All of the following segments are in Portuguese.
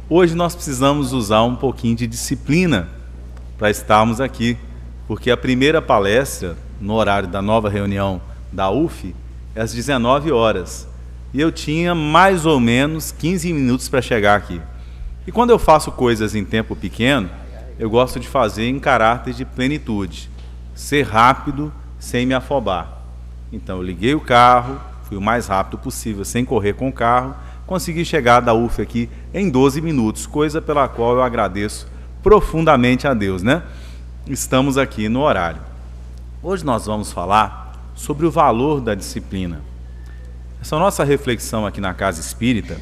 Hoje nós precisamos usar um pouquinho de disciplina para estarmos aqui, porque a primeira palestra, no horário da nova reunião da UF, é às 19 horas. E eu tinha mais ou menos 15 minutos para chegar aqui. E quando eu faço coisas em tempo pequeno, eu gosto de fazer em caráter de plenitude. Ser rápido, sem me afobar. Então eu liguei o carro, fui o mais rápido possível, sem correr com o carro, consegui chegar da UF aqui em 12 minutos, coisa pela qual eu agradeço profundamente a Deus, né? Estamos aqui no horário. Hoje nós vamos falar sobre o valor da disciplina. Essa nossa reflexão aqui na Casa Espírita,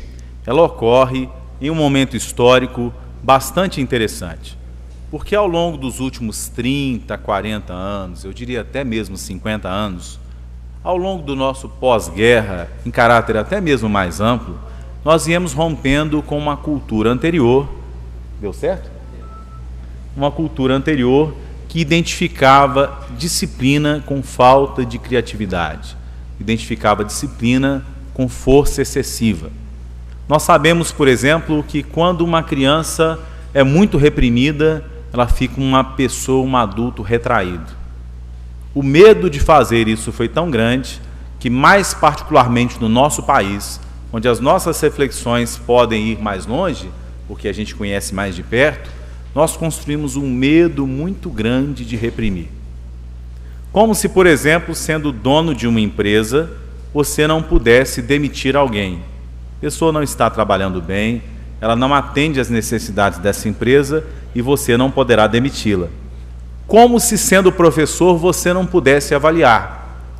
ela ocorre em um momento histórico bastante interessante, porque ao longo dos últimos 30, 40 anos, eu diria até mesmo 50 anos, ao longo do nosso pós-guerra, em caráter até mesmo mais amplo, nós viemos rompendo com uma cultura anterior, deu certo? Uma cultura anterior que identificava disciplina com falta de criatividade, identificava disciplina com força excessiva. Nós sabemos, por exemplo, que quando uma criança é muito reprimida, ela fica uma pessoa, um adulto retraído. O medo de fazer isso foi tão grande que, mais particularmente no nosso país, onde as nossas reflexões podem ir mais longe, porque a gente conhece mais de perto, nós construímos um medo muito grande de reprimir. Como se, por exemplo, sendo dono de uma empresa, você não pudesse demitir alguém. A pessoa não está trabalhando bem, ela não atende às necessidades dessa empresa e você não poderá demiti-la. Como se, sendo professor, você não pudesse avaliar.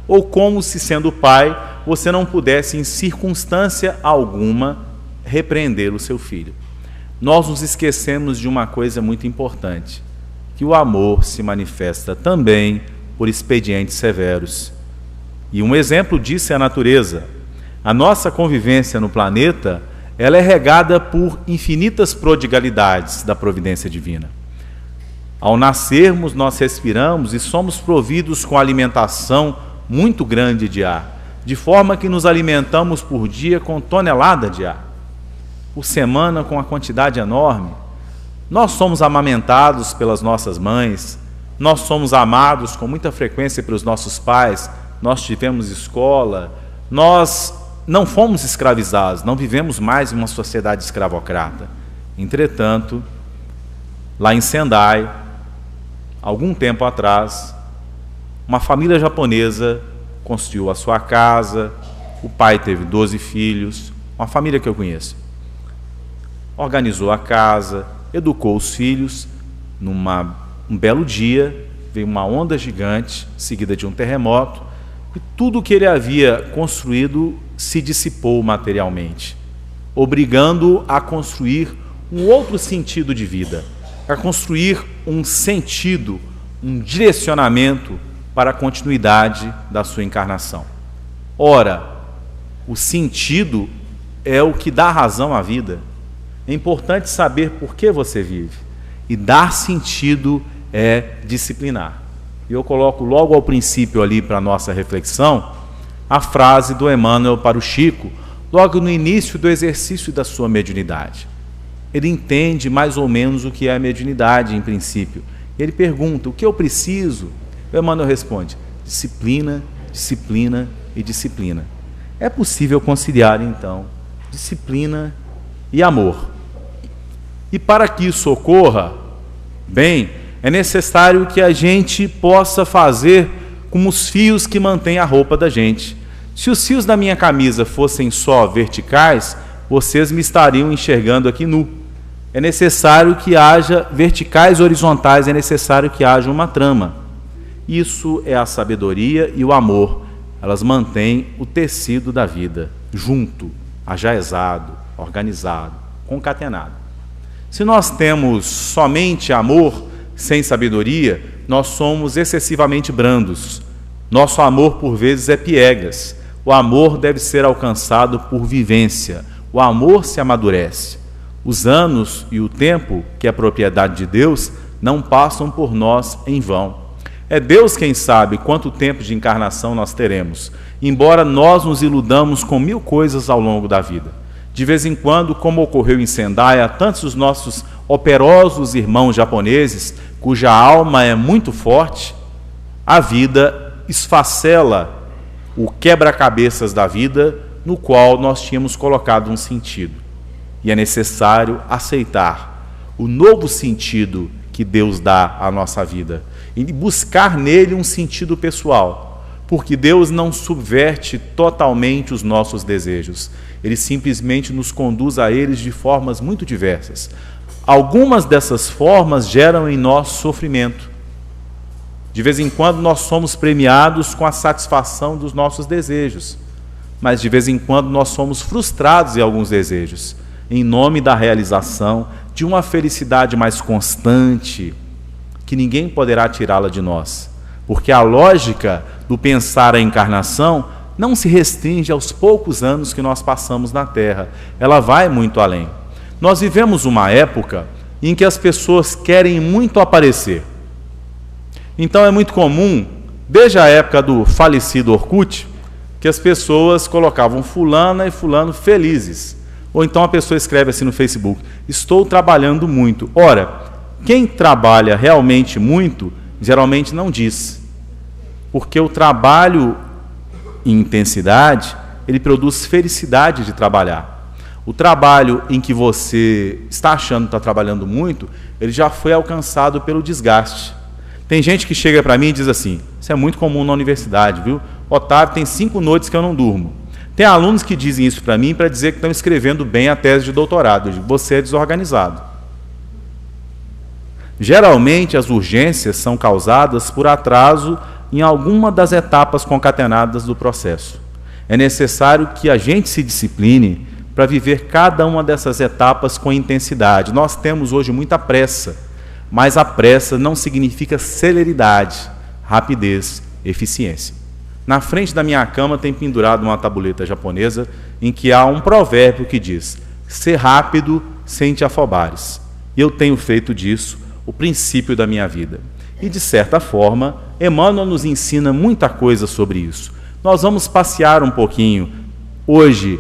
Ou como se, sendo pai, você não pudesse, em circunstância alguma, repreender o seu filho. Nós nos esquecemos de uma coisa muito importante, que o amor se manifesta também por expedientes severos. E um exemplo disso é a natureza. A nossa convivência no planeta, ela é regada por infinitas prodigalidades da providência divina. Ao nascermos, nós respiramos e somos providos com alimentação muito grande de ar, de forma que nos alimentamos por dia com tonelada de ar, por semana com uma quantidade enorme. Nós somos amamentados pelas nossas mães, nós somos amados com muita frequência pelos nossos pais, nós tivemos escola, nós não fomos escravizados, não vivemos mais em uma sociedade escravocrata. Entretanto, lá em Sendai, algum tempo atrás, uma família japonesa construiu a sua casa, o pai teve 12 filhos, uma família que eu conheço. Organizou a casa, educou os filhos. Um belo dia, veio uma onda gigante, seguida de um terremoto, e tudo o que ele havia construído se dissipou materialmente, obrigando-o a construir um outro sentido de vida, a construir um sentido, um direcionamento para a continuidade da sua encarnação. Ora, o sentido é o que dá razão à vida. É importante saber por que você vive. E dar sentido é disciplinar. E eu coloco logo ao princípio ali para a nossa reflexão a frase do Emmanuel para o Chico, logo no início do exercício da sua mediunidade. Ele entende mais ou menos o que é a mediunidade em princípio. Ele pergunta: o que eu preciso? O Emmanuel responde: disciplina, disciplina e disciplina. É possível conciliar então disciplina e amor. E para que isso ocorra bem, é necessário que a gente possa fazer como os fios que mantêm a roupa da gente. Se os fios da minha camisa fossem só verticais, vocês me estariam enxergando aqui nu. É necessário que haja verticais e horizontais, é necessário que haja uma trama. Isso é a sabedoria e o amor. Elas mantêm o tecido da vida junto, ajaezado, organizado, concatenado. Se nós temos somente amor sem sabedoria, nós somos excessivamente brandos. Nosso amor, por vezes, é piegas. O amor deve ser alcançado por vivência. O amor se amadurece. Os anos e o tempo, que é propriedade de Deus, não passam por nós em vão. É Deus quem sabe quanto tempo de encarnação nós teremos, embora nós nos iludamos com 1000 coisas ao longo da vida. De vez em quando, como ocorreu em Sendai, há tantos dos nossos operosos irmãos japoneses, cuja alma é muito forte, a vida esfacela o quebra-cabeças da vida no qual nós tínhamos colocado um sentido. E é necessário aceitar o novo sentido que Deus dá à nossa vida e buscar nele um sentido pessoal, porque Deus não subverte totalmente os nossos desejos. Ele simplesmente nos conduz a eles de formas muito diversas. Algumas dessas formas geram em nós sofrimento. De vez em quando nós somos premiados com a satisfação dos nossos desejos, mas de vez em quando nós somos frustrados em alguns desejos, em nome da realização de uma felicidade mais constante, que ninguém poderá tirá-la de nós, porque a lógica do pensar a encarnação não se restringe aos poucos anos que nós passamos na Terra, ela vai muito além. Nós vivemos uma época em que as pessoas querem muito aparecer. Então é muito comum, desde a época do falecido Orkut, que as pessoas colocavam fulana e fulano felizes. Ou então a pessoa escreve assim no Facebook: estou trabalhando muito. Ora, quem trabalha realmente muito, geralmente não diz. Porque o trabalho em intensidade, ele produz felicidade de trabalhar. O trabalho em que você está achando que está trabalhando muito, ele já foi alcançado pelo desgaste. Tem gente que chega para mim e diz assim: isso é muito comum na universidade, viu? Otávio, tem 5 noites que eu não durmo. Tem alunos que dizem isso para mim para dizer que estão escrevendo bem a tese de doutorado. Eu digo: você é desorganizado. Geralmente as urgências são causadas por atraso em alguma das etapas concatenadas do processo. É necessário que a gente se discipline para viver cada uma dessas etapas com intensidade. Nós temos hoje muita pressa, mas a pressa não significa celeridade, rapidez, eficiência. Na frente da minha cama tem pendurado uma tabuleta japonesa em que há um provérbio que diz: ser rápido sem te afobares. E eu tenho feito disso o princípio da minha vida. E, de certa forma, Emmanuel nos ensina muita coisa sobre isso. Nós vamos passear um pouquinho hoje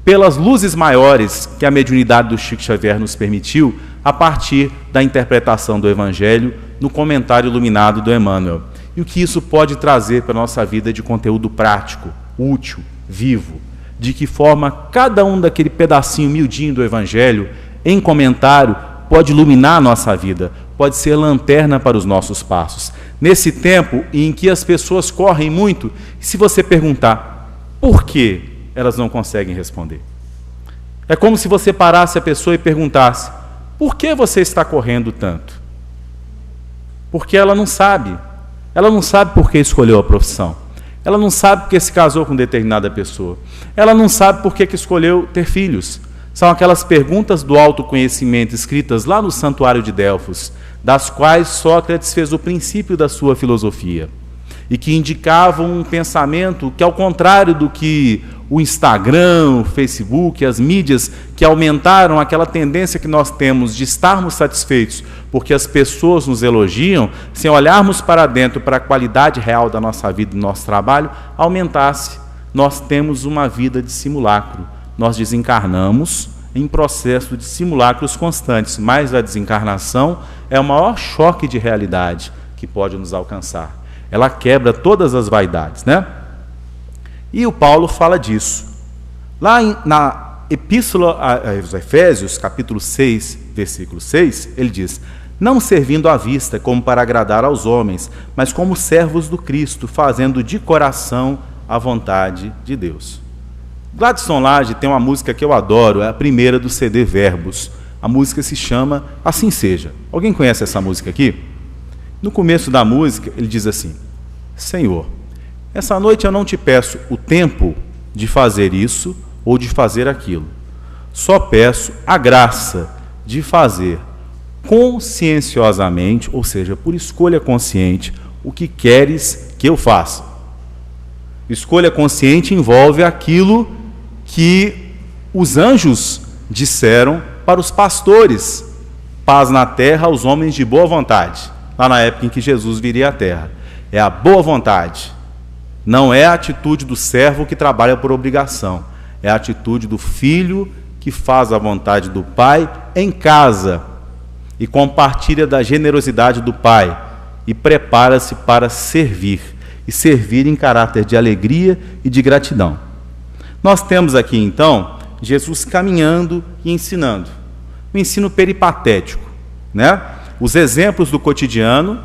pelas luzes maiores que a mediunidade do Chico Xavier nos permitiu, a partir da interpretação do Evangelho no comentário iluminado do Emmanuel. E o que isso pode trazer para a nossa vida de conteúdo prático, útil, vivo. De que forma cada um daquele pedacinho miudinho do Evangelho, em comentário, pode iluminar a nossa vida, pode ser lanterna para os nossos passos. Nesse tempo em que as pessoas correm muito, se você perguntar por que elas não conseguem responder. É como se você parasse a pessoa e perguntasse: por que você está correndo tanto? Porque ela não sabe. Ela não sabe por que escolheu a profissão. Ela não sabe por que se casou com determinada pessoa. Ela não sabe por que escolheu ter filhos. São aquelas perguntas do autoconhecimento escritas lá no Santuário de Delfos, das quais Sócrates fez o princípio da sua filosofia, e que indicavam um pensamento que, ao contrário do que o Instagram, o Facebook, as mídias, que aumentaram aquela tendência que nós temos de estarmos satisfeitos porque as pessoas nos elogiam, sem olharmos para dentro, para a qualidade real da nossa vida e do nosso trabalho, aumentasse. Nós temos uma vida de simulacro. Nós desencarnamos em processo de simulacros constantes, mas a desencarnação é o maior choque de realidade que pode nos alcançar. Ela quebra todas as vaidades, né? E o Paulo fala disso. Lá na Epístola aos Efésios, capítulo 6, versículo 6, ele diz: não servindo à vista como para agradar aos homens, mas como servos do Cristo, fazendo de coração a vontade de Deus. Gladson Lage tem uma música que eu adoro, é a primeira do CD Verbos. A música se chama Assim Seja. Alguém conhece essa música aqui? No começo da música, ele diz assim: Senhor, essa noite eu não te peço o tempo de fazer isso ou de fazer aquilo. Só peço a graça de fazer conscienciosamente, ou seja, por escolha consciente, o que queres que eu faça. Escolha consciente envolve aquilo que os anjos disseram para os pastores: paz na terra aos homens de boa vontade, lá na época em que Jesus viria à terra. É a boa vontade, não é a atitude do servo que trabalha por obrigação, é a atitude do filho que faz a vontade do Pai em casa e compartilha da generosidade do Pai e prepara-se para servir, e servir em caráter de alegria e de gratidão. Nós temos aqui, então, Jesus caminhando e ensinando. Um ensino peripatético, né? Os exemplos do cotidiano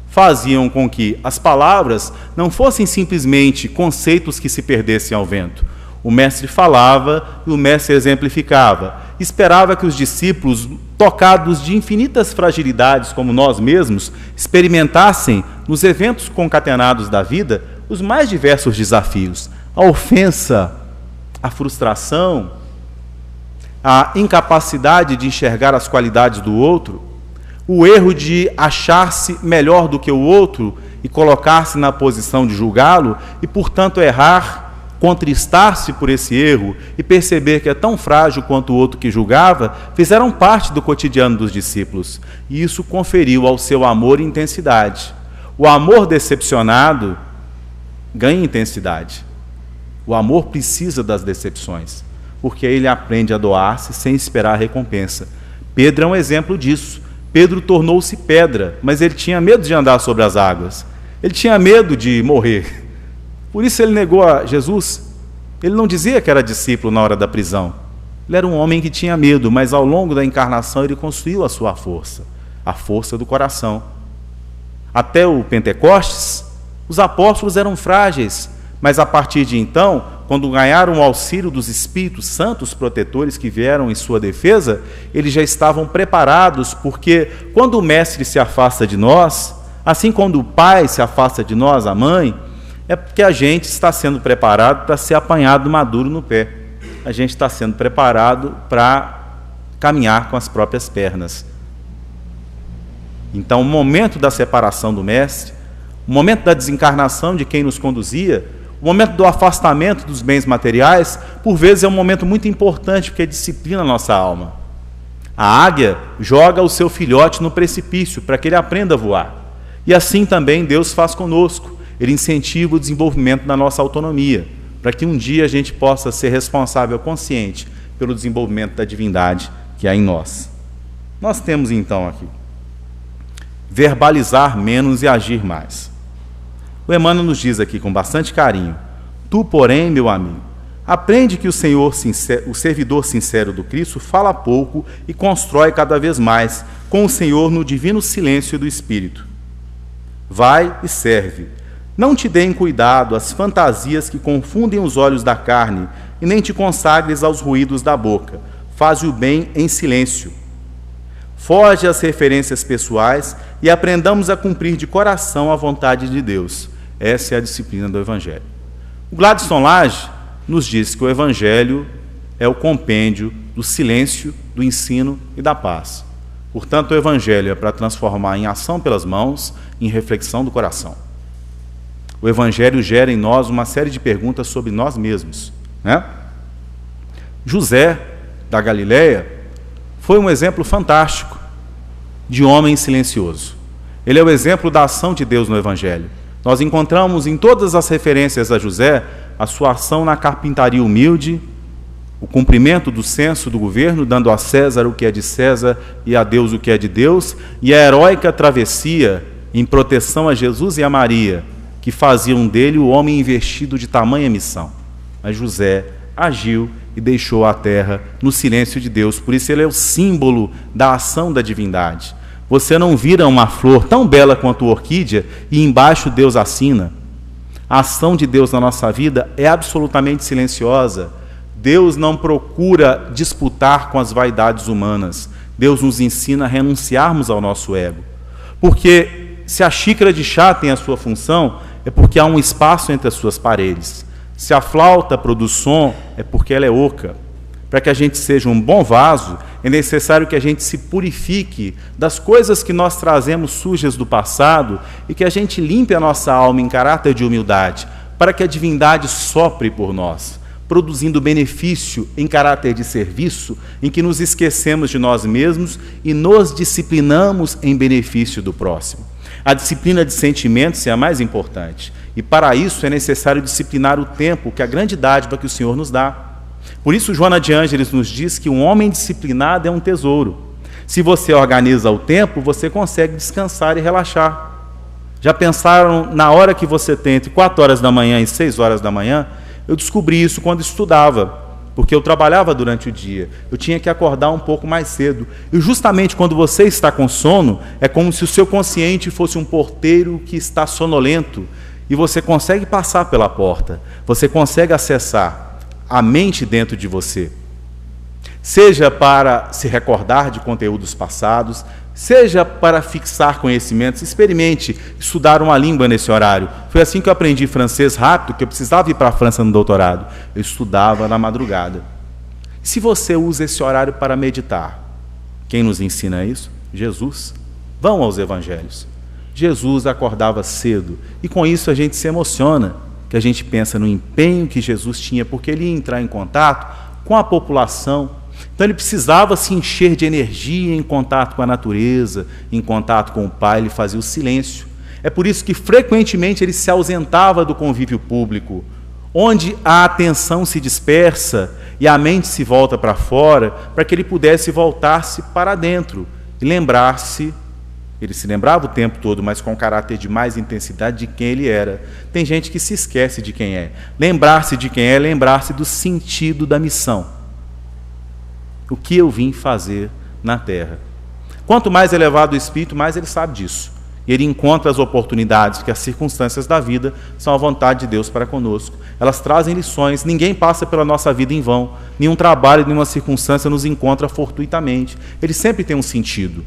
faziam com que as palavras não fossem simplesmente conceitos que se perdessem ao vento. O mestre falava e o mestre exemplificava. Esperava que os discípulos, tocados de infinitas fragilidades como nós mesmos, experimentassem nos eventos concatenados da vida os mais diversos desafios. A ofensa, a frustração, a incapacidade de enxergar as qualidades do outro, o erro de achar-se melhor do que o outro e colocar-se na posição de julgá-lo e, portanto, errar, contristar-se por esse erro e perceber que é tão frágil quanto o outro que julgava, fizeram parte do cotidiano dos discípulos. E isso conferiu ao seu amor intensidade. O amor decepcionado ganha intensidade. O amor precisa das decepções, porque ele aprende a doar-se sem esperar a recompensa. Pedro é um exemplo disso. Pedro tornou-se pedra, mas ele tinha medo de andar sobre as águas. Ele tinha medo de morrer. Por isso ele negou a Jesus. Ele não dizia que era discípulo na hora da prisão. Ele era um homem que tinha medo, mas ao longo da encarnação ele construiu a sua força, a força do coração. Até o Pentecostes, os apóstolos eram frágeis, mas a partir de então, quando ganharam o auxílio dos Espíritos Santos protetores que vieram em sua defesa, eles já estavam preparados, porque quando o Mestre se afasta de nós, assim quando o pai se afasta de nós, a mãe, é porque a gente está sendo preparado para ser apanhado maduro no pé. A gente está sendo preparado para caminhar com as próprias pernas. Então, o momento da separação do Mestre, o momento da desencarnação de quem nos conduzia, o momento do afastamento dos bens materiais, por vezes é um momento muito importante, porque disciplina a nossa alma. A águia joga o seu filhote no precipício, para que ele aprenda a voar. E assim também Deus faz conosco. Ele incentiva o desenvolvimento da nossa autonomia, para que um dia a gente possa ser responsável, consciente, pelo desenvolvimento da divindade que há em nós. Nós temos então aqui, verbalizar menos e agir mais. O Emmanuel nos diz aqui com bastante carinho: tu, porém, meu amigo, aprende que o servidor sincero do Cristo fala pouco e constrói cada vez mais com o Senhor no divino silêncio do Espírito. Vai e serve. Não te deem cuidado às fantasias que confundem os olhos da carne, e nem te consagres aos ruídos da boca. Faze o bem em silêncio. Foge às referências pessoais e aprendamos a cumprir de coração a vontade de Deus. Essa é a disciplina do Evangelho. O Gladstone Lage nos diz que o Evangelho é o compêndio do silêncio, do ensino e da paz. Portanto, o Evangelho é para transformar em ação pelas mãos, em reflexão do coração. O Evangelho gera em nós uma série de perguntas sobre nós mesmos, né? José, da Galileia, foi um exemplo fantástico de homem silencioso. Ele é o exemplo da ação de Deus no Evangelho. Nós encontramos em todas as referências a José a sua ação na carpintaria humilde, o cumprimento do censo do governo, dando a César o que é de César e a Deus o que é de Deus, e a heróica travessia em proteção a Jesus e a Maria, que faziam dele o homem investido de tamanha missão. Mas José agiu e deixou a terra no silêncio de Deus. Por isso ele é o símbolo da ação da divindade. Você não vira uma flor tão bela quanto a orquídea e embaixo Deus assina. A ação de Deus na nossa vida é absolutamente silenciosa. Deus não procura disputar com as vaidades humanas. Deus nos ensina a renunciarmos ao nosso ego. Porque se a xícara de chá tem a sua função, é porque há um espaço entre as suas paredes. Se a flauta produz som, é porque ela é oca. Para que a gente seja um bom vaso, é necessário que a gente se purifique das coisas que nós trazemos sujas do passado e que a gente limpe a nossa alma em caráter de humildade, para que a divindade sopre por nós, produzindo benefício em caráter de serviço, em que nos esquecemos de nós mesmos e nos disciplinamos em benefício do próximo. A disciplina de sentimentos é a mais importante. E para isso é necessário disciplinar o tempo, que é a grande dádiva que o Senhor nos dá. Por isso, Joana de Ângeles nos diz que um homem disciplinado é um tesouro. Se você organiza o tempo, você consegue descansar e relaxar. Já pensaram na hora que você tem entre 4 horas da manhã e 6 horas da manhã? Eu descobri isso quando estudava, porque eu trabalhava durante o dia. Eu tinha que acordar um pouco mais cedo. E justamente quando você está com sono, é como se o seu consciente fosse um porteiro que está sonolento. E você consegue passar pela porta. Você consegue acessar a mente dentro de você. Seja para se recordar de conteúdos passados, seja para fixar conhecimentos. Experimente estudar uma língua nesse horário. Foi assim que eu aprendi francês rápido, que eu precisava ir para a França no doutorado. Eu estudava na madrugada. Se você usa esse horário para meditar, quem nos ensina isso? Jesus. Vão aos evangelhos. Jesus acordava cedo, e com isso a gente se emociona, que a gente pensa no empenho que Jesus tinha, porque ele ia entrar em contato com a população. Então ele precisava se encher de energia em contato com a natureza, em contato com o Pai, ele fazia o silêncio. É por isso que frequentemente ele se ausentava do convívio público, onde a atenção se dispersa e a mente se volta para fora, para que ele pudesse voltar-se para dentro e lembrar-se. Ele se lembrava o tempo todo, mas com caráter de mais intensidade de quem ele era. Tem gente que se esquece de quem é. Lembrar-se de quem é lembrar-se do sentido da missão. O que eu vim fazer na terra. Quanto mais elevado o espírito, mais ele sabe disso. E ele encontra as oportunidades, que as circunstâncias da vida são a vontade de Deus para conosco. Elas trazem lições. Ninguém passa pela nossa vida em vão. Nenhum trabalho, nenhuma circunstância nos encontra fortuitamente. Ele sempre tem um sentido.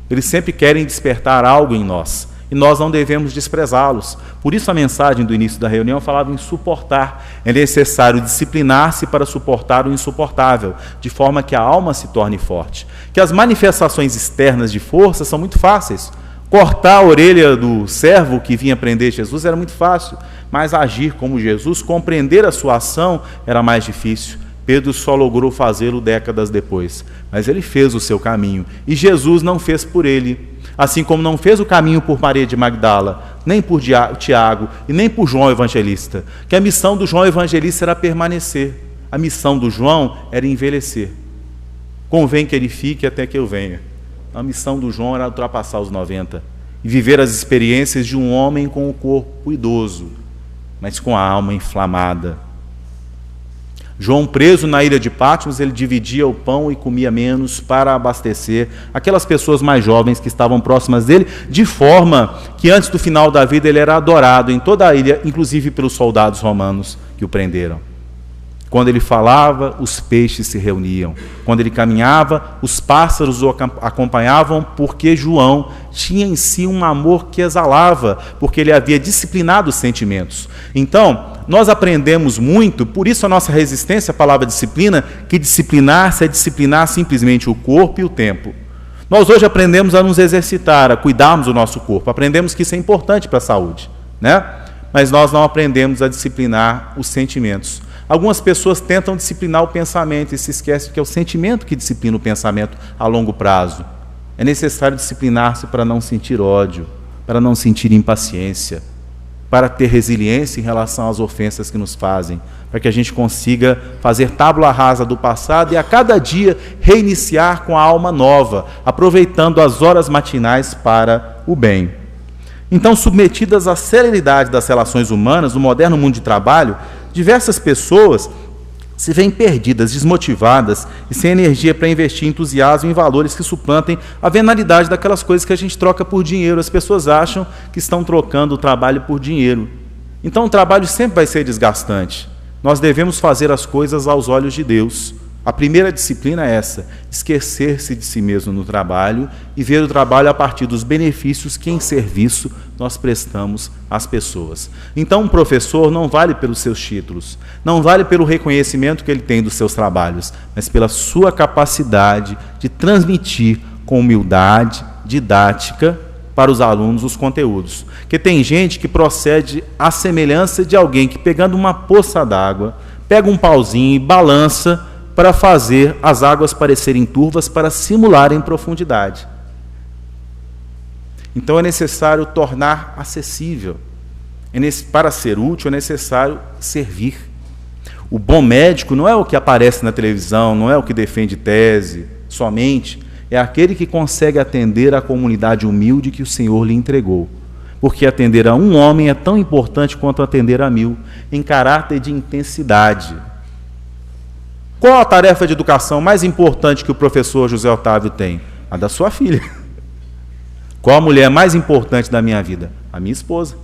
Eles sempre querem despertar algo em nós, e nós não devemos desprezá-los. Por isso a mensagem do início da reunião falava em suportar. É necessário disciplinar-se para suportar o insuportável, de forma que a alma se torne forte. Que as manifestações externas de força são muito fáceis. Cortar a orelha do servo que vinha prender Jesus era muito fácil, mas agir como Jesus, compreender a sua ação, era mais difícil. Pedro só logrou fazê-lo décadas depois, mas ele fez o seu caminho, e Jesus não fez por ele, assim como não fez o caminho por Maria de Magdala, nem por Tiago e nem por João Evangelista, que a missão do João Evangelista era permanecer, a missão do João era envelhecer. Convém que ele fique até que eu venha. A missão do João era ultrapassar os 90 e viver as experiências de um homem com o corpo idoso, mas com a alma inflamada. João, preso na ilha de Patmos, ele dividia o pão e comia menos para abastecer aquelas pessoas mais jovens que estavam próximas dele, de forma que antes do final da vida ele era adorado em toda a ilha, inclusive pelos soldados romanos que o prenderam. Quando ele falava, os peixes se reuniam. Quando ele caminhava, os pássaros o acompanhavam, porque João tinha em si um amor que exalava, porque ele havia disciplinado os sentimentos. Então, nós aprendemos muito, por isso a nossa resistência à palavra disciplina, que disciplinar-se é disciplinar simplesmente o corpo e o tempo. Nós hoje aprendemos a nos exercitar, a cuidarmos do nosso corpo. Aprendemos que isso é importante para a saúde, né? Mas nós não aprendemos a disciplinar os sentimentos. Algumas pessoas tentam disciplinar o pensamento e se esquecem que é o sentimento que disciplina o pensamento a longo prazo. É necessário disciplinar-se para não sentir ódio, para não sentir impaciência, para ter resiliência em relação às ofensas que nos fazem, para que a gente consiga fazer tábua rasa do passado e a cada dia reiniciar com a alma nova, aproveitando as horas matinais para o bem. Então, submetidas à celeridade das relações humanas, no moderno mundo de trabalho, diversas pessoas se veem perdidas, desmotivadas e sem energia para investir entusiasmo em valores que suplantem a venalidade daquelas coisas que a gente troca por dinheiro. As pessoas acham que estão trocando o trabalho por dinheiro. Então o trabalho sempre vai ser desgastante. Nós devemos fazer as coisas aos olhos de Deus. A primeira disciplina é essa: esquecer-se de si mesmo no trabalho e ver o trabalho a partir dos benefícios que em serviço nós prestamos às pessoas. Então um professor não vale pelos seus títulos, não vale pelo reconhecimento que ele tem dos seus trabalhos, mas pela sua capacidade de transmitir com humildade, didática, para os alunos os conteúdos. Porque tem gente que procede à semelhança de alguém que, pegando uma poça d'água, pega um pauzinho e balança para fazer as águas parecerem turvas, para simularem profundidade. Então é necessário tornar acessível. Para ser útil é necessário servir. O bom médico não é o que aparece na televisão, não é o que defende tese somente, é aquele que consegue atender a comunidade humilde que o Senhor lhe entregou. Porque atender a um homem é tão importante quanto atender a 1000, em caráter de intensidade. Qual a tarefa de educação mais importante que o professor José Otávio tem? A da sua filha. Qual a mulher mais importante da minha vida? A minha esposa.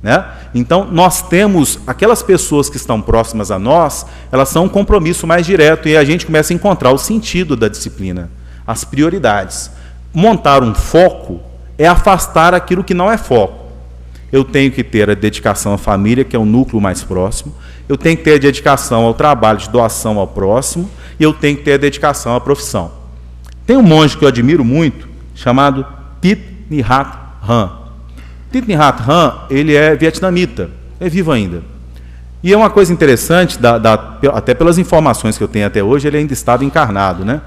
Né? Então, nós temos aquelas pessoas que estão próximas a nós, elas são um compromisso mais direto e a gente começa a encontrar o sentido da disciplina, as prioridades. Montar um foco é afastar aquilo que não é foco. Eu tenho que ter a dedicação à família, que é o núcleo mais próximo, eu tenho que ter a dedicação ao trabalho de doação ao próximo e eu tenho que ter a dedicação à profissão. Tem um monge que eu admiro muito, chamado Thich Nhat Hanh. Thich Nhat Hanh, ele é vietnamita, é vivo ainda. E é uma coisa interessante, até pelas informações que eu tenho até hoje, ele ainda estava encarnado, né?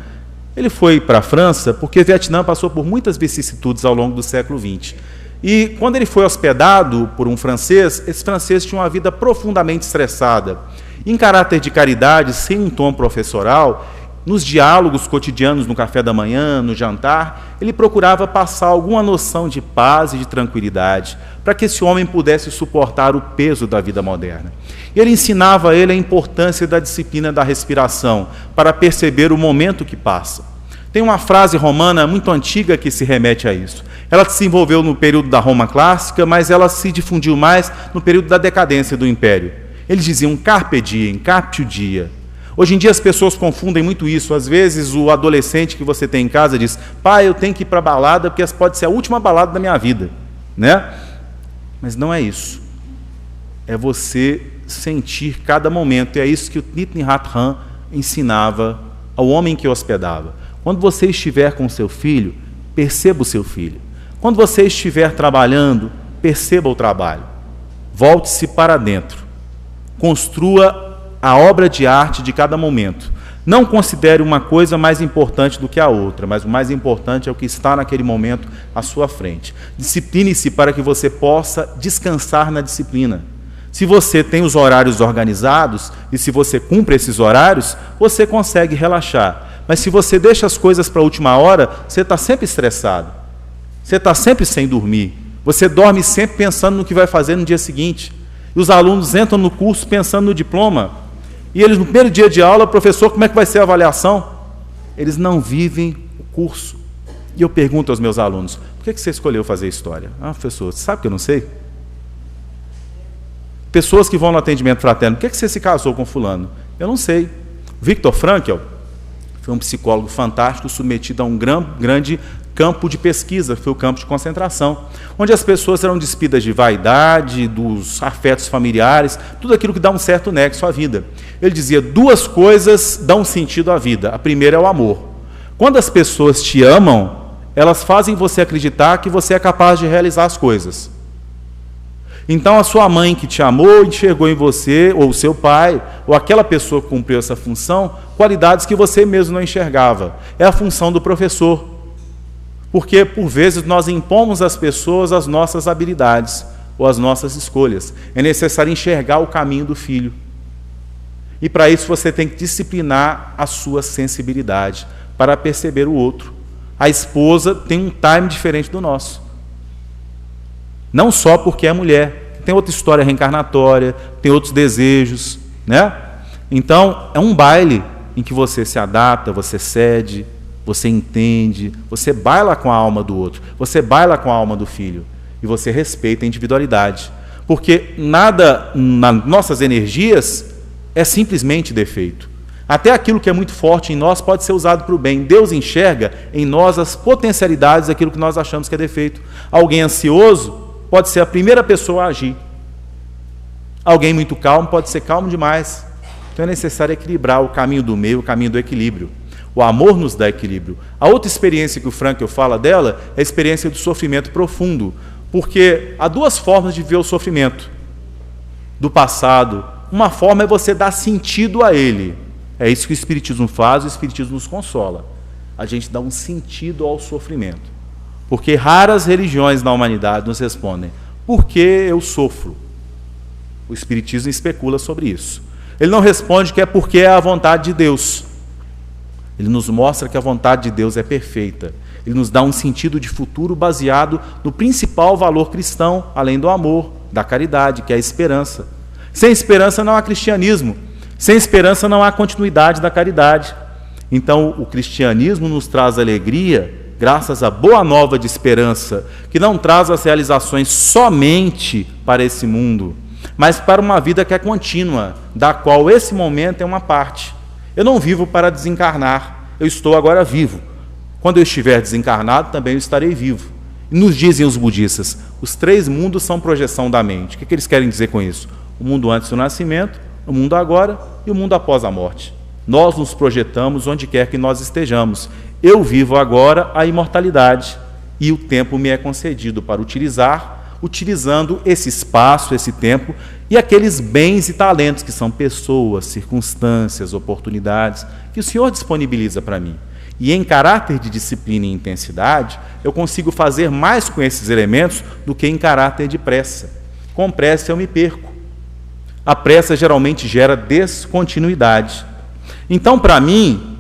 Ele foi para a França porque o Vietnã passou por muitas vicissitudes ao longo do século XX. E quando ele foi hospedado por um francês, esse francês tinha uma vida profundamente estressada. Em caráter de caridade, sem um tom professoral, nos diálogos cotidianos, no café da manhã, no jantar, ele procurava passar alguma noção de paz e de tranquilidade, para que esse homem pudesse suportar o peso da vida moderna. E ele ensinava a ele a importância da disciplina da respiração, para perceber o momento que passa. Tem uma frase romana muito antiga que se remete a isso. Ela se desenvolveu no período da Roma clássica, mas ela se difundiu mais no período da decadência do Império. Eles diziam carpe diem, capte o dia. Hoje em dia as pessoas confundem muito isso. Às vezes o adolescente que você tem em casa diz: pai, eu tenho que ir para a balada porque essa pode ser a última balada da minha vida, né? Mas não é isso. É você sentir cada momento. E é isso que o Thich Nhat Hanh ensinava ao homem que o hospedava. Quando você estiver com seu filho, perceba o seu filho. Quando você estiver trabalhando, perceba o trabalho. Volte-se para dentro. Construa a obra de arte de cada momento. Não considere uma coisa mais importante do que a outra, mas o mais importante é o que está naquele momento à sua frente. Discipline-se para que você possa descansar na disciplina. Se você tem os horários organizados e se você cumpre esses horários, você consegue relaxar. Mas se você deixa as coisas para a última hora, você está sempre estressado. Você está sempre sem dormir. Você dorme sempre pensando no que vai fazer no dia seguinte. E os alunos entram no curso pensando no diploma. E eles, no primeiro dia de aula, professor, como é que vai ser a avaliação? Eles não vivem o curso. E eu pergunto aos meus alunos: por que você escolheu fazer história? Ah, professor, você sabe que eu não sei? Pessoas que vão no atendimento fraterno: por que você se casou com fulano? Eu não sei. Viktor Frankl foi um psicólogo fantástico, submetido a um grande campo de pesquisa, foi o campo de concentração, onde as pessoas eram despidas de vaidade, dos afetos familiares, tudo aquilo que dá um certo nexo à vida. Ele dizia: 2 coisas dão sentido à vida. A primeira é o amor. Quando as pessoas te amam, elas fazem você acreditar que você é capaz de realizar as coisas. Então a sua mãe que te amou, enxergou em você, ou o seu pai, ou aquela pessoa que cumpriu essa função, qualidades que você mesmo não enxergava. É a função do professor. Porque, por vezes, nós impomos às pessoas as nossas habilidades ou as nossas escolhas. É necessário enxergar o caminho do filho. E, para isso, você tem que disciplinar a sua sensibilidade para perceber o outro. A esposa tem um time diferente do nosso. Não só porque é mulher. Tem outra história reencarnatória, tem outros desejos, né? Então, é um baile em que você se adapta, você cede, você entende, você baila com a alma do outro, você baila com a alma do filho e você respeita a individualidade. Porque nada nas nossas energias é simplesmente defeito. Até aquilo que é muito forte em nós pode ser usado para o bem. Deus enxerga em nós as potencialidades daquilo que nós achamos que é defeito. Alguém ansioso pode ser a primeira pessoa a agir. Alguém muito calmo pode ser calmo demais. Então é necessário equilibrar o caminho do meio, o caminho do equilíbrio. O amor nos dá equilíbrio. A outra experiência que o Frankl fala dela é a experiência do sofrimento profundo, porque há 2 formas de ver o sofrimento do passado. Uma forma é você dar sentido a ele. É isso que o Espiritismo faz, o Espiritismo nos consola. A gente dá um sentido ao sofrimento. Porque raras religiões na humanidade nos respondem: por que eu sofro? O Espiritismo especula sobre isso. Ele não responde que é porque é a vontade de Deus. Ele nos mostra que a vontade de Deus é perfeita. Ele nos dá um sentido de futuro baseado no principal valor cristão, além do amor, da caridade, que é a esperança. Sem esperança não há cristianismo. Sem esperança não há continuidade da caridade. Então, o cristianismo nos traz alegria graças à boa nova de esperança, que não traz as realizações somente para esse mundo, mas para uma vida que é contínua, da qual esse momento é uma parte. Eu não vivo para desencarnar, eu estou agora vivo. Quando eu estiver desencarnado, também eu estarei vivo. E nos dizem os budistas, os 3 mundos são projeção da mente. O que eles querem dizer com isso? O mundo antes do nascimento, o mundo agora e o mundo após a morte. Nós nos projetamos onde quer que nós estejamos. Eu vivo agora a imortalidade e o tempo me é concedido para utilizando esse espaço, esse tempo e aqueles bens e talentos que são pessoas, circunstâncias, oportunidades que o Senhor disponibiliza para mim. E em caráter de disciplina e intensidade, eu consigo fazer mais com esses elementos do que em caráter de pressa. Com pressa eu me perco. A pressa geralmente gera descontinuidade. Então, para mim,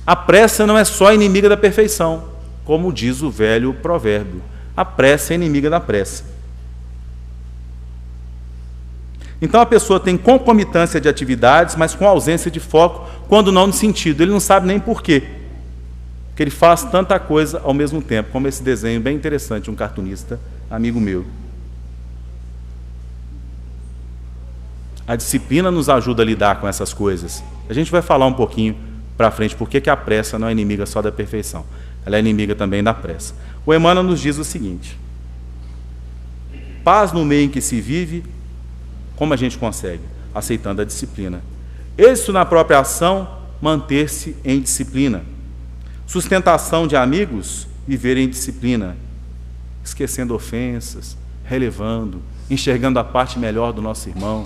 a pressa não é só inimiga da perfeição, como diz o velho provérbio. A pressa é inimiga da pressa. Então a pessoa tem concomitância de atividades, mas com ausência de foco, quando não no sentido. Ele não sabe nem por quê. Porque ele faz tanta coisa ao mesmo tempo, como esse desenho bem interessante, um cartunista, amigo meu. A disciplina nos ajuda a lidar com essas coisas. A gente vai falar um pouquinho para frente por que a pressa não é inimiga só da perfeição. Ela é inimiga também da pressa. O Emmanuel nos diz o seguinte: paz no meio em que se vive, como a gente consegue? Aceitando a disciplina. Êxito na própria ação, manter-se em disciplina. Sustentação de amigos, viver em disciplina. Esquecendo ofensas, relevando, enxergando a parte melhor do nosso irmão.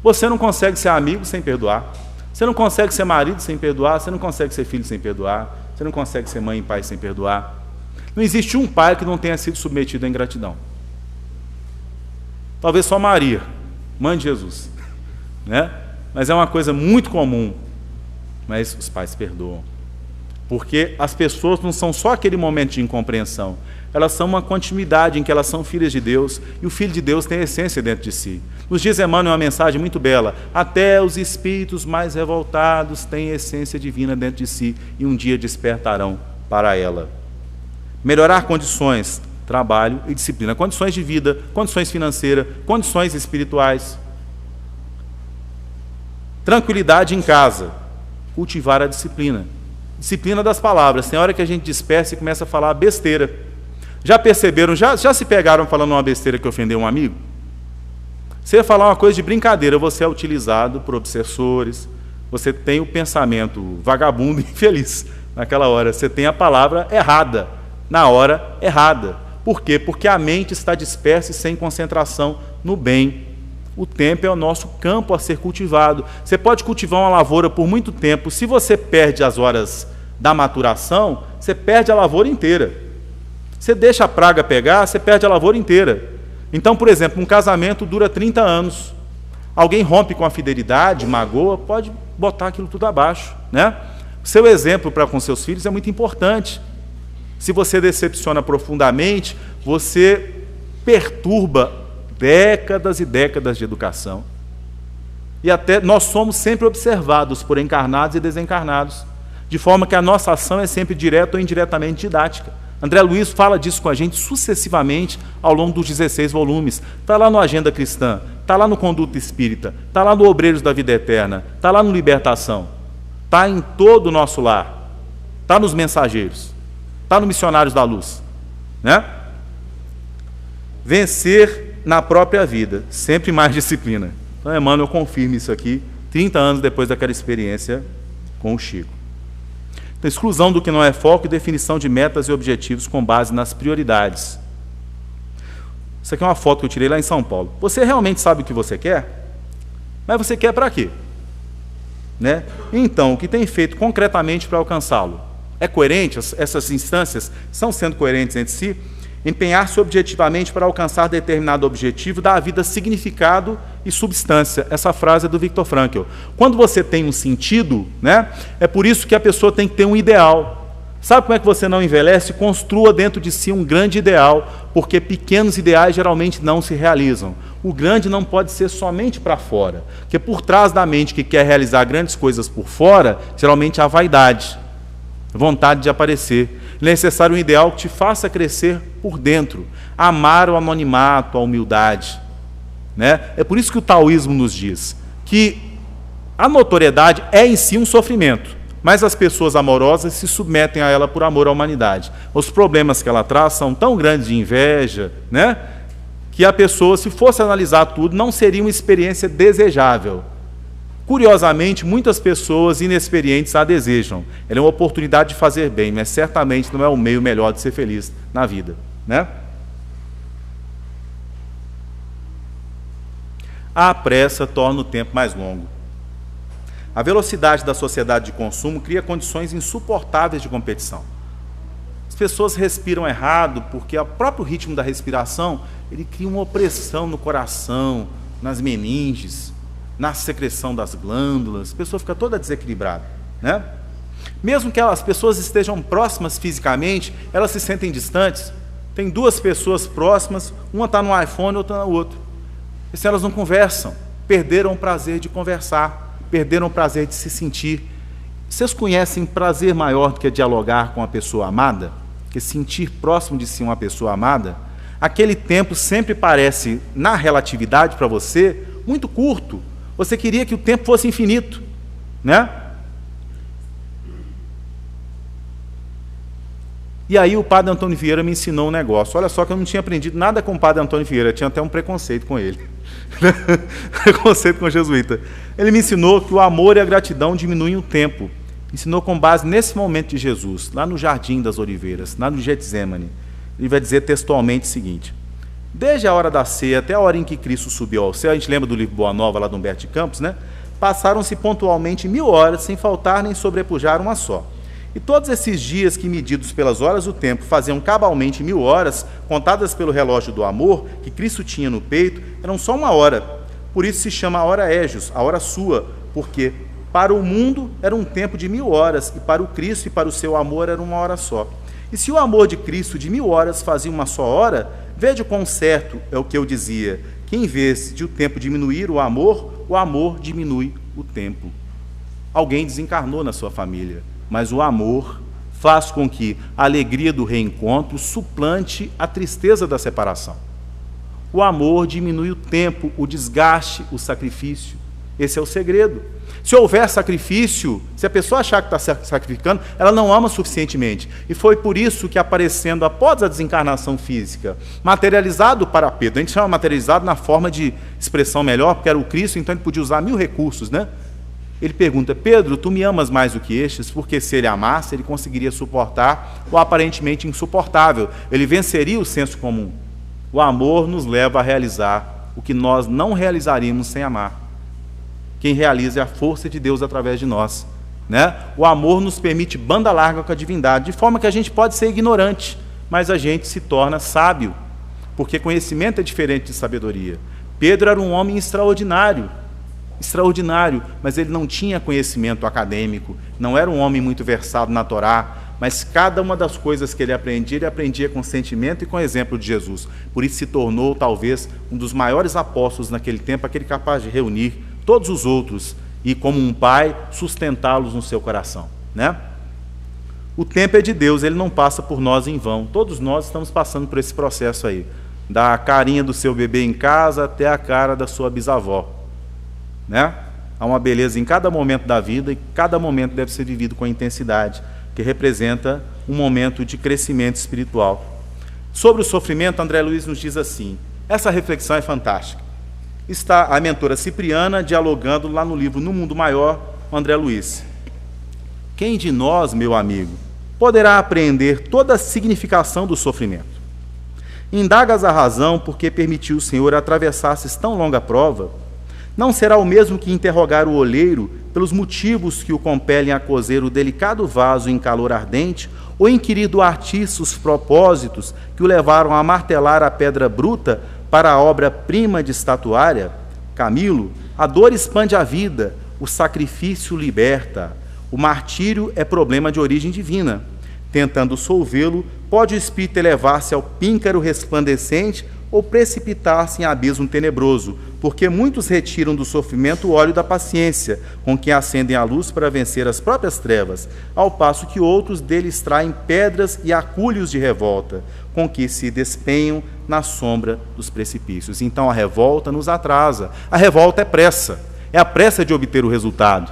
Você não consegue ser amigo sem perdoar. Você não consegue ser marido sem perdoar. Você não consegue ser filho sem perdoar. Você não consegue ser mãe e pai sem perdoar. Não existe um pai que não tenha sido submetido à ingratidão. Talvez só Maria, mãe de Jesus, né? Mas é uma coisa muito comum. Mas os pais perdoam. Porque as pessoas não são só aquele momento de incompreensão. Elas são uma continuidade em que elas são filhas de Deus, e o Filho de Deus tem a essência dentro de si. Nos diz Emmanuel uma mensagem muito bela: até os espíritos mais revoltados têm essência divina dentro de si, e um dia despertarão para ela. Melhorar condições, trabalho e disciplina. Condições de vida, condições financeiras, condições espirituais. Tranquilidade em casa. Cultivar a disciplina. Disciplina das palavras. Tem hora que a gente dispersa e começa a falar besteira. Já perceberam, já se pegaram falando uma besteira que ofendeu um amigo? Você falar uma coisa de brincadeira, você é utilizado por obsessores, você tem o pensamento vagabundo e infeliz naquela hora. Você tem a palavra errada, na hora errada. Por quê? Porque a mente está dispersa e sem concentração no bem. O tempo é o nosso campo a ser cultivado. Você pode cultivar uma lavoura por muito tempo. Se você perde as horas da maturação, você perde a lavoura inteira. Você deixa a praga pegar, você perde a lavoura inteira. Então, por exemplo, um casamento dura 30 anos. Alguém rompe com a fidelidade, magoa, pode botar aquilo tudo abaixo, né? O seu exemplo para com seus filhos é muito importante. Se você decepciona profundamente, você perturba décadas e décadas de educação. E até nós somos sempre observados por encarnados e desencarnados, de forma que a nossa ação é sempre direta ou indiretamente didática. André Luiz fala disso com a gente sucessivamente ao longo dos 16 volumes. Está lá no Agenda Cristã, está lá no Conduta Espírita, está lá no Obreiros da Vida Eterna, está lá no Libertação, está em todo o nosso lar, está nos Mensageiros, está no Missionários da Luz, né? Vencer na própria vida, sempre mais disciplina. Então, Emmanuel confirma isso aqui, 30 anos depois daquela experiência com o Chico. Então, exclusão do que não é foco e definição de metas e objetivos com base nas prioridades. Isso aqui é uma foto que eu tirei lá em São Paulo. Você realmente sabe o que você quer? Mas você quer para quê? Né? Então, o que tem feito concretamente para alcançá-lo? É coerente? Essas instâncias estão sendo coerentes entre si? Empenhar-se objetivamente para alcançar determinado objetivo dá à vida significado e substância. Essa frase é do Viktor Frankl. Quando você tem um sentido, né, é por isso que a pessoa tem que ter um ideal. Sabe como é que você não envelhece? Construa dentro de si um grande ideal, porque pequenos ideais geralmente não se realizam. O grande não pode ser somente para fora, porque por trás da mente que quer realizar grandes coisas por fora, geralmente há vaidade, vontade de aparecer. É necessário um ideal que te faça crescer por dentro, amar o anonimato, a humildade, né? É por isso que o taoísmo nos diz que a notoriedade é em si um sofrimento, mas as pessoas amorosas se submetem a ela por amor à humanidade. Os problemas que ela traz são tão grandes de inveja, né, que a pessoa, se fosse analisar tudo, não seria uma experiência desejável. Curiosamente, muitas pessoas inexperientes a desejam. Ela é uma oportunidade de fazer bem, mas certamente não é o meio melhor de ser feliz na vida, né? A pressa torna o tempo mais longo. A velocidade da sociedade de consumo cria condições insuportáveis de competição. As pessoas respiram errado porque o próprio ritmo da respiração ele cria uma opressão no coração, nas meninges, na secreção das glândulas. A pessoa fica toda desequilibrada, né? Mesmo que as pessoas estejam próximas fisicamente, elas se sentem distantes. Tem duas pessoas próximas, uma está no iPhone, outra no outro. E se elas não conversam, perderam o prazer de conversar, perderam o prazer de se sentir. Vocês conhecem prazer maior do que dialogar com a pessoa amada? Que sentir próximo de si uma pessoa amada? Aquele tempo sempre parece, na relatividade para você, muito curto. Você queria que o tempo fosse infinito, né? E aí o padre Antônio Vieira me ensinou um negócio. Olha só que eu não tinha aprendido nada com o padre Antônio Vieira, eu tinha até um preconceito com ele. Preconceito com o jesuíta. Ele me ensinou que o amor e a gratidão diminuem o tempo. Ensinou com base nesse momento de Jesus, lá no Jardim das Oliveiras, lá no Getsemane. Ele vai dizer textualmente o seguinte: desde a hora da ceia até a hora em que Cristo subiu ao céu, a gente lembra do livro Boa Nova, lá do Humberto de Campos, né? Passaram-se pontualmente 1000 horas, sem faltar nem sobrepujar uma só. E todos esses dias que, medidos pelas horas do tempo, faziam cabalmente 1000 horas, contadas pelo relógio do amor, que Cristo tinha no peito, eram só uma hora. Por isso se chama a hora Égios, a hora sua, porque para o mundo era um tempo de 1000 horas, e para o Cristo e para o seu amor era uma hora só. E se o amor de Cristo de 1000 horas fazia uma só hora, veja quão certo é o que eu dizia, que em vez de o tempo diminuir o amor diminui o tempo. Alguém desencarnou na sua família, mas o amor faz com que a alegria do reencontro suplante a tristeza da separação. O amor diminui o tempo, o desgaste, o sacrifício. Esse é o segredo. Se houver sacrifício, se a pessoa achar que está sacrificando, ela não ama suficientemente. E foi por isso que, aparecendo após a desencarnação física, materializado para Pedro, a gente chama materializado na forma de expressão melhor, porque era o Cristo, então ele podia usar 1000 recursos, né? Ele pergunta: Pedro, tu me amas mais do que estes? Porque se ele amasse, ele conseguiria suportar o aparentemente insuportável. Ele venceria o senso comum. O amor nos leva a realizar o que nós não realizaríamos sem amar. Quem realiza é a força de Deus através de nós, né? O amor nos permite banda larga com a divindade, de forma que a gente pode ser ignorante, mas a gente se torna sábio, porque conhecimento é diferente de sabedoria. Pedro era um homem extraordinário, mas ele não tinha conhecimento acadêmico, não era um homem muito versado na Torá, mas cada uma das coisas que ele aprendia com sentimento e com exemplo de Jesus. Por isso se tornou, talvez, um dos maiores apóstolos naquele tempo, aquele capaz de reunir todos os outros e, como um pai, sustentá-los no seu coração, né? O tempo é de Deus, ele não passa por nós em vão. Todos nós estamos passando por esse processo aí, da carinha do seu bebê em casa até a cara da sua bisavó, né? Há uma beleza em cada momento da vida e cada momento deve ser vivido com intensidade, que representa um momento de crescimento espiritual. Sobre o sofrimento, André Luiz nos diz assim, essa reflexão é fantástica. Está a mentora Cipriana dialogando lá no livro No Mundo Maior com André Luiz. Quem de nós, meu amigo, poderá apreender toda a significação do sofrimento? Indagas a razão porque permitiu o Senhor atravessasses tão longa prova? Não será o mesmo que interrogar o olheiro pelos motivos que o compelem a cozer o delicado vaso em calor ardente, ou inquirir do artista os propósitos que o levaram a martelar a pedra bruta para a obra-prima de estatuária? Camilo, a dor expande a vida, o sacrifício liberta. O martírio é problema de origem divina. Tentando solvê-lo, pode o espírito elevar-se ao píncaro resplandecente ou precipitar-se em abismo tenebroso, porque muitos retiram do sofrimento o óleo da paciência, com que acendem a luz para vencer as próprias trevas, ao passo que outros dele extraem pedras e acúlios de revolta, com que se despenham na sombra dos precipícios. Então a revolta nos atrasa. A revolta é pressa, é a pressa de obter o resultado.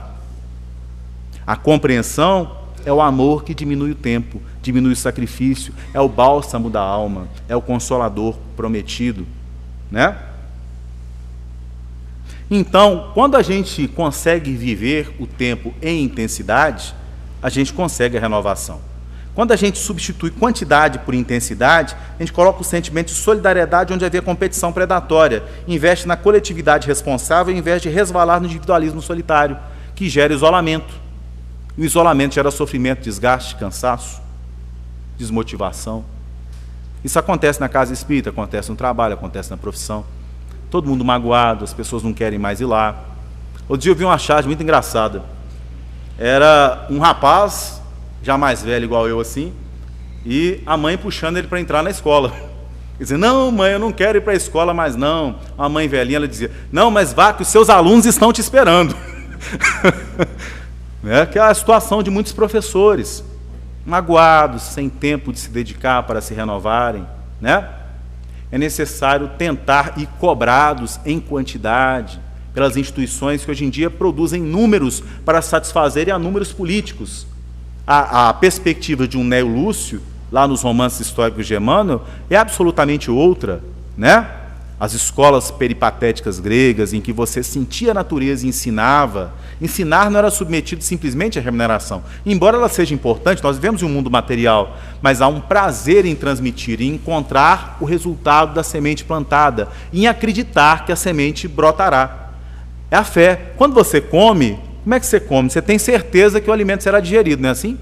A compreensão é o amor que diminui o tempo, diminui o sacrifício, é o bálsamo da alma, é o consolador prometido, né? Então, quando a gente consegue viver o tempo em intensidade, a gente consegue a renovação. Quando a gente substitui quantidade por intensidade, a gente coloca o sentimento de solidariedade onde havia competição predatória, investe na coletividade responsável ao invés de resvalar no individualismo solitário, que gera isolamento. E o isolamento gera sofrimento, desgaste, cansaço, desmotivação. Isso acontece na casa espírita, acontece no trabalho, acontece na profissão. Todo mundo magoado, as pessoas não querem mais ir lá. Outro dia eu vi uma charge muito engraçada. Era um rapaz, já mais velho igual eu assim, e a mãe puxando ele para entrar na escola. Ele dizia, não mãe, eu não quero ir para a escola mais não. A mãe velhinha, ela dizia, não, mas vá que os seus alunos estão te esperando. Que é a situação de muitos professores, magoados, sem tempo de se dedicar para se renovarem, né? É necessário tentar ir cobrados em quantidade pelas instituições que hoje em dia produzem números para satisfazerem a números políticos. A perspectiva de um Neo Lúcio, lá nos romances históricos de Emmanuel, é absolutamente outra, né? As escolas peripatéticas gregas, em que você sentia a natureza e ensinava. Ensinar não era submetido simplesmente à remuneração. Embora ela seja importante, nós vivemos em um mundo material, mas há um prazer em transmitir, em encontrar o resultado da semente plantada, em acreditar que a semente brotará. É a fé. Quando você come, como é que você come? Você tem certeza que o alimento será digerido, não é assim?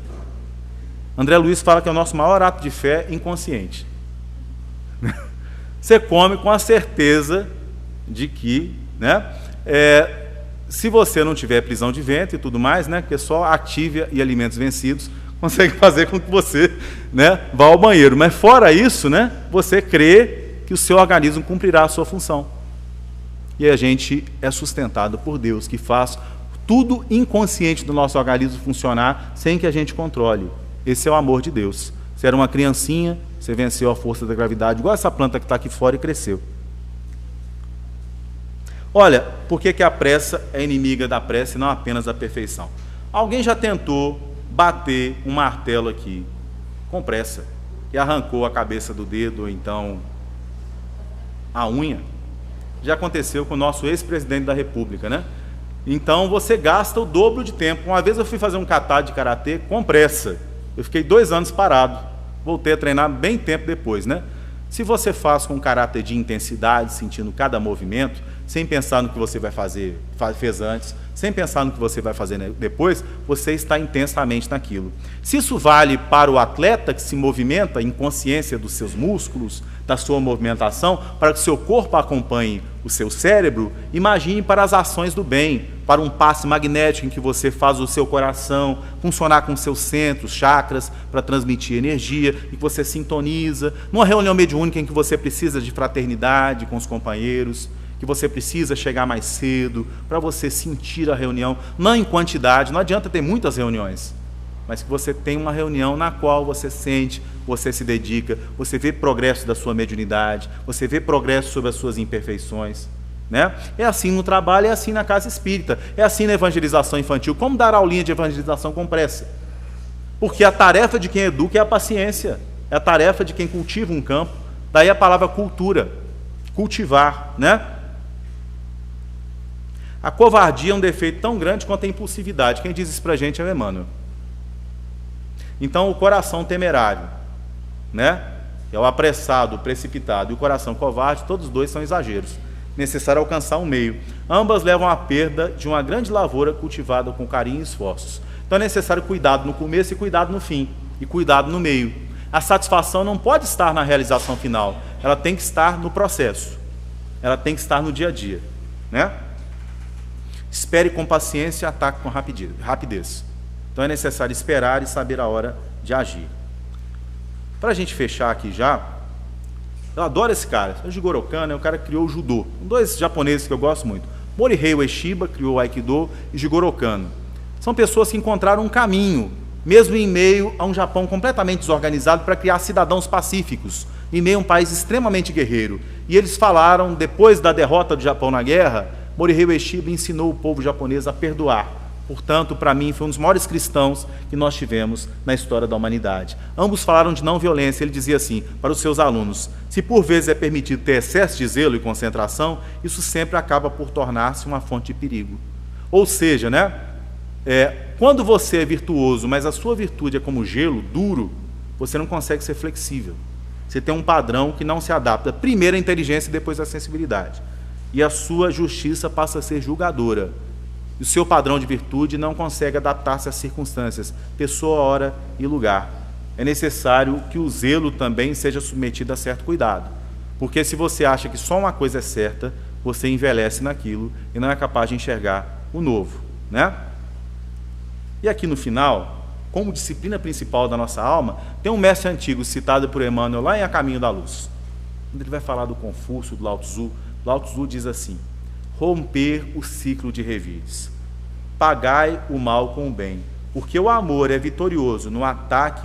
André Luiz fala que é o nosso maior ato de fé inconsciente. Você come com a certeza de que, né, se você não tiver prisão de ventre e tudo mais, né, que só Activia e alimentos vencidos consegue fazer com que você, né, vá ao banheiro. Mas fora isso, né, você crê que o seu organismo cumprirá a sua função. E a gente é sustentado por Deus, que faz tudo inconsciente do nosso organismo funcionar sem que a gente controle. Esse é o amor de Deus. Você era uma criancinha, você venceu a força da gravidade, igual essa planta que está aqui fora e cresceu. Olha, por que a pressa é inimiga da pressa e não apenas da perfeição? Alguém já tentou bater um martelo aqui com pressa e arrancou a cabeça do dedo, ou então a unha? Já aconteceu com o nosso ex-presidente da República, né? Então você gasta o dobro de tempo. Uma vez eu fui fazer um kata de karatê com pressa. Eu fiquei 2 anos parado. Voltei a treinar bem tempo depois, né? Se você faz com caráter de intensidade, sentindo cada movimento, sem pensar no que você vai fazer, fez antes, sem pensar no que você vai fazer depois, você está intensamente naquilo. Se isso vale para o atleta que se movimenta em consciência dos seus músculos, da sua movimentação, para que o seu corpo acompanhe o seu cérebro, imagine para as ações do bem, para um passe magnético em que você faz o seu coração funcionar com seus centros, chakras, para transmitir energia, e que você sintoniza, numa reunião mediúnica em que você precisa de fraternidade com os companheiros, que você precisa chegar mais cedo, para você sentir a reunião, não em quantidade, não adianta ter muitas reuniões, mas que você tem uma reunião na qual você sente, você se dedica, você vê progresso da sua mediunidade, você vê progresso sobre as suas imperfeições, né? É assim no trabalho, é assim na casa espírita, é assim na evangelização infantil. Como dar aulinha de evangelização com pressa? Porque a tarefa de quem educa é a paciência, é a tarefa de quem cultiva um campo. Daí a palavra cultura, cultivar, né? A covardia é um defeito tão grande quanto a impulsividade. Quem diz isso pra gente é o Emmanuel. Então o coração temerário, né? É o apressado, o precipitado, e o coração covarde, todos dois são exageros. necessário alcançar um meio. Ambas levam à perda de uma grande lavoura cultivada com carinho e esforços. Então é necessário cuidado no começo e cuidado no fim, e cuidado no meio. A satisfação não pode estar na realização final, ela tem que estar no processo, ela tem que estar no dia a dia, né? Espere com paciência e ataque com rapidez. Então é necessário esperar e saber a hora de agir. Para a gente fechar aqui já, eu adoro esse cara, o Jigoro Kano é o cara que criou o judô. Dois japoneses que eu gosto muito. Morihei Ueshiba criou o Aikido e Jigoro Kano. São pessoas que encontraram um caminho, mesmo em meio a um Japão completamente desorganizado, para criar cidadãos pacíficos, em meio a um país extremamente guerreiro. E eles falaram, depois da derrota do Japão na guerra, Morihei Ueshiba ensinou o povo japonês a perdoar. Portanto, para mim, foi um dos maiores cristãos que nós tivemos na história da humanidade. Ambos falaram de não violência. Ele dizia assim, para os seus alunos: se por vezes é permitido ter excesso de zelo e concentração, isso sempre acaba por tornar-se uma fonte de perigo. Ou seja, né, quando você é virtuoso, mas a sua virtude é como gelo, duro, você não consegue ser flexível. Você tem um padrão que não se adapta. Primeiro a inteligência e depois a sensibilidade. E a sua justiça passa a ser julgadora. O seu padrão de virtude não consegue adaptar-se às circunstâncias, pessoa, hora e lugar. É necessário que o zelo também seja submetido a certo cuidado. Porque se você acha que só uma coisa é certa, você envelhece naquilo e não é capaz de enxergar o novo, né? E aqui no final, como disciplina principal da nossa alma, tem um mestre antigo citado por Emmanuel lá em A Caminho da Luz. Quando ele vai falar do Confúcio, do Lao Tzu diz assim: romper o ciclo de revires. Pagai o mal com o bem, porque o amor é vitorioso no ataque